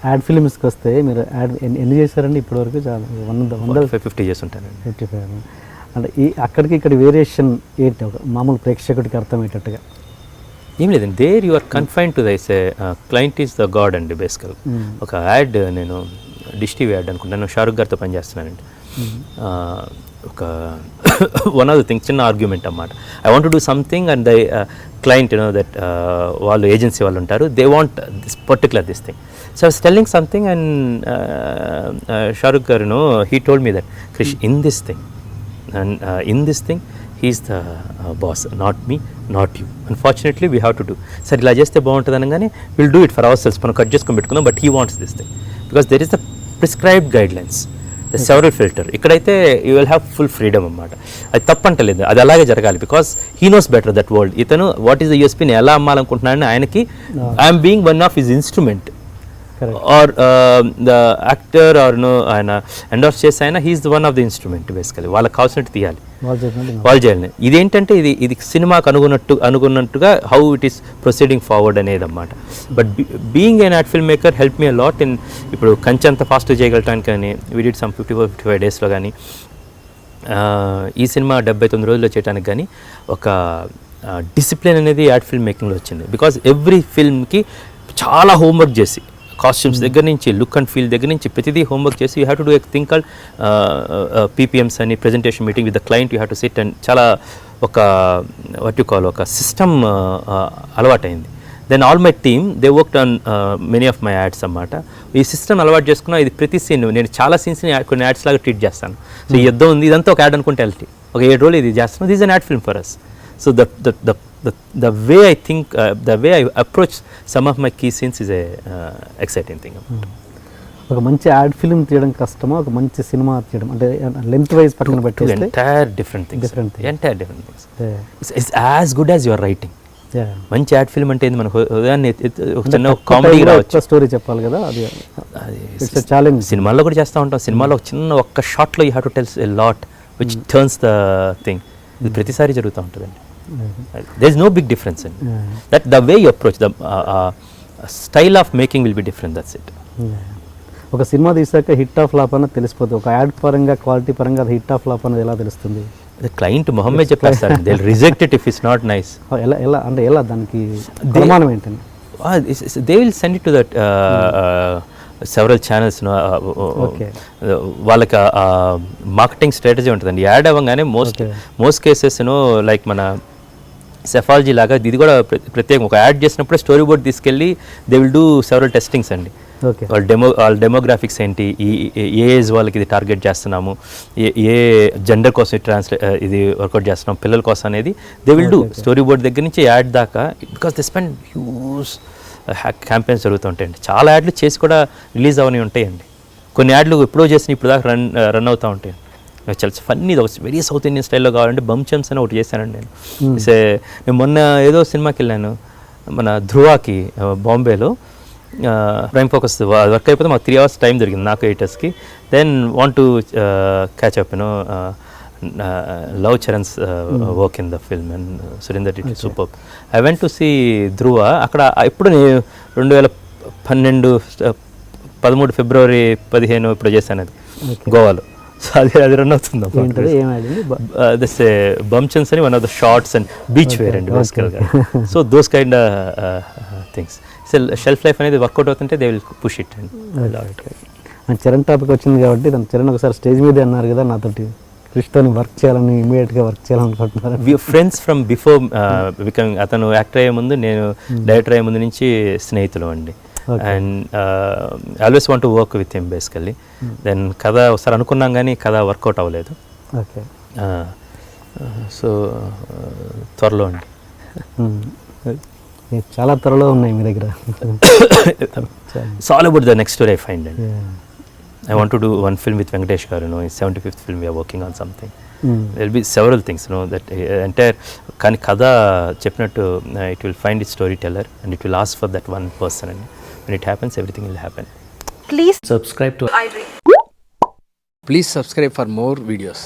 Add ఫిలిమ్స్కి వస్తే మీరు add ఎన్ని చేశారండి ఇప్పటివరకు? చాలా 50 చేసి ఉంటానండి. 55. అంటే అక్కడికి ఇక్కడ వేరియేషన్ ఏంటి ఒక మామూలు ప్రేక్షకుడికి అర్థమయ్యేటట్టుగా? ఏం లేదండి, there you are confine to this client is the god అండి బేసికల్. ఒక యాడ్ నేను డిష్ టీవీ యాడ్ అనుకుంటాను, షారుఖ్ గారితో పనిచేస్తున్నానండి. ఒక వన్ ఆఫ్ ద థింగ్స్, చిన్న ఆర్గ్యుమెంట్ అన్నమాట. I want to do something and the client that వాళ్ళు ఏజెన్సీ వాళ్ళు ఉంటారు, they want this thing. So I was telling something and Shahrukh గారు he told me that Krish in this thing and in this thing he is the boss, not me, not you. Unfortunately we have to do. Sir ila cheste baaguntadi anagane we'll do it for ourselves, మనం cut చేసుకొని పెట్టుకుందాం, but he wants this thing because there is the prescribed guidelines, the several filter. ఇక్కడైతే you will have full freedom అన్నమాట. అది తప్పంటలేదు, అది అలాగే జరగాలి because he knows better that world. ఇతను what is the USP ని ఎలా అమ్మాలనుకుంటున్నాడని ఆయనకి I am being one of his instrument. Or the actor or ఆయన ఎండోర్స్ చేసి ఆయన he's the one of the instrument basically. వాళ్ళకి కావాల్సినట్టు తీయాలి, వాళ్ళు చేయాలి. ఇదేంటంటే ఇది సినిమాకి అనుకున్నట్టుగా how it is proceeding forward అనేది అన్నమాట. But being an ad film maker help me a lot in ఇప్పుడు కంచె అంత ఫాస్ట్గా చేయగలటానికి కానీ వి డిడ్ సమ్ 54-55 డేస్లో కానీ, ఈ సినిమా 79 రోజుల్లో చేయడానికి కానీ ఒక డిసిప్లిన్ అనేది యాడ్ ఫిల్మ్ మేకింగ్లో వచ్చింది. బికాజ్ ఎవ్రీ ఫిల్మ్కి చాలా హోంవర్క్ చేసి, కాస్ట్యూమ్స్ దగ్గర నుంచి, లుక్ అండ్ ఫీల్ దగ్గర నుంచి ప్రతిదీ హోంవర్క్ చేసి you have to do a thing called PPMs అని, presentation meeting with the client, you have to sit and చాలా ఒక వాట్ యు కాల్ ఒక సిస్టమ్ అలవాటైంది. Then all my team they worked on many of my ads అన్నమాట. ఈ system అలవాటు చేసుకున్నా ఇది ప్రతి సీన్ నేను చాలా సీన్స్ని కొన్ని యాడ్స్ లాగా ట్రీట్ చేస్తాను. సో ఈ యుద్ధం ఉంది, ఇదంతా ఒక యాడ్ అనుకుంటే వెళ్తే ఒక 7 రోజులు ఇది చేస్తున్నాను, this is an ad film for us. So the way I think, the way I approach some of my key scenes is a exciting thing. ఒక మంచి యాడ్ ఫిల్మ్ తీయడం కష్టమా, ఒక మంచి సినిమా తీయడం అంటే లెంత్ వైజ్ పక్కన పెట్టేస్తే entire different things. It's as good as your writing. మంచి యాడ్ ఫిల్మ్ అంటే ఏంది, మనకు ఉదయాన్నే ఒక చిన్న కామెడీ రావచ్చు, స్టోరీ చెప్పాలి కదా, అది ఛాలెంజ్. సినిమాల్లో కూడా చేస్తూ ఉంటాం. సినిమాలో చిన్న ఒక్క షాట్లో you have to tell a lot which turns the thing. ఇది ప్రతిసారి జరుగుతూ ఉంటుందండి. There is no big difference in that. The way you approach the style of making will be different, that's it. ఒక సినిమా తీసాక hit of flop అన్నది తెలిసిపోతుంది. ఒక add పరంగా, క్వాలిటీ పరంగా అది హిట్ ఆఫ్ ఫ్లాప్ అనేది ఎలా తెలుస్తుంది? The client మొహమ్మే చెప్పేస్తారు, they will reject it if it's not nice. ఎలా దానికి ప్రమాణం ఏంటని? They will send it to that several channels. వాళ్ళకి మార్కెటింగ్ స్ట్రాటజీ ఉంటుందండి. యాడ్ అవ్వగానే మోస్ట్ కేసెస్ లైక్ మన సెఫాలజీ లాగా ఇది కూడా ప్రత్యేకం. ఒక యాడ్ చేసినప్పుడే స్టోరీ బోర్డ్ తీసుకెళ్ళి they will do several testings అండి. వాళ్ళ డెమోగ్రాఫిక్స్ ఏంటి, ఏ ఏజ్ వాళ్ళకి ఇది టార్గెట్ చేస్తున్నాము, ఏ జెండర్ కోసం ఇది వర్కౌట్ చేస్తున్నాం, పిల్లల కోసం అనేది they will do storyboard దగ్గర నుంచి యాడ్ దాకా. Because they spend huge campaigns జరుగుతుంటాయండి. చాలా యాడ్లు చేసి కూడా రిలీజ్ అవని ఉంటాయండి. కొన్ని యాడ్లు ఎప్పుడో చేసిన ఇప్పుడు దాకా రన్ అవుతూ ఉంటాయండి. చాలా ఫన్నీ, వెరీ సౌత్ ఇండియన్ స్టైల్లో కావాలంటే బంచమ్స్ అని ఒకటి చేశానండి నేను. నేను మొన్న ఏదో సినిమాకి వెళ్ళాను, మన ధ్రువాకి బాంబేలో, ప్రైమ్ ఫోకస్ వర్క్ అయిపోతే మాకు 3 hours టైం దొరికింది నాకు ఎడిటర్స్కి. Then want to catch up love Charan's work in the film and Surender did it super. I went to see Dhruva. అక్కడ ఇప్పుడు 2013 ఫిబ్రవరి 15 ఇప్పుడు చేశాను అది గోవాలో. సో అది రన్ అవుతుంది. దిస్ బంచన్స్ అని one of the shorts and beachwear అండి బేసికల్గా. So those kind things. Shelf life అనేది వర్కౌట్ అవుతుంటే they will push it and Charan topic వచ్చింది కాబట్టి చరణ్ ఒకసారి స్టేజ్ మీద అన్నారు కదా నాతోటి క్రిష్తో వర్క్ చేయాలని, ఇమీడియట్గా వర్క్ చేయాలనుకుంటున్నారు. Friends from before becoming. అతను యాక్టర్ అయ్యే ముందు, నేను డైరెక్టర్ అయ్యే ముందు నుంచి స్నేహితులు అండి. And always want to work with him basically. Then కథ ఒకసారి అనుకున్నాం కానీ కథ వర్కౌట్ అవ్వలేదు. ఓకే. సో త్వరలో అండి, చాలా త్వరలో ఉన్నాయి మీ దగ్గర. It's all about the next story I find and I want to do one film with Venkatesh garu, his 75th film we are working on something. There will be several things, that entire kani kada cheppinattu it will find its storyteller and it will ask for that one person, and when it happens everything will happen. Please subscribe to iDream. Please subscribe for more videos.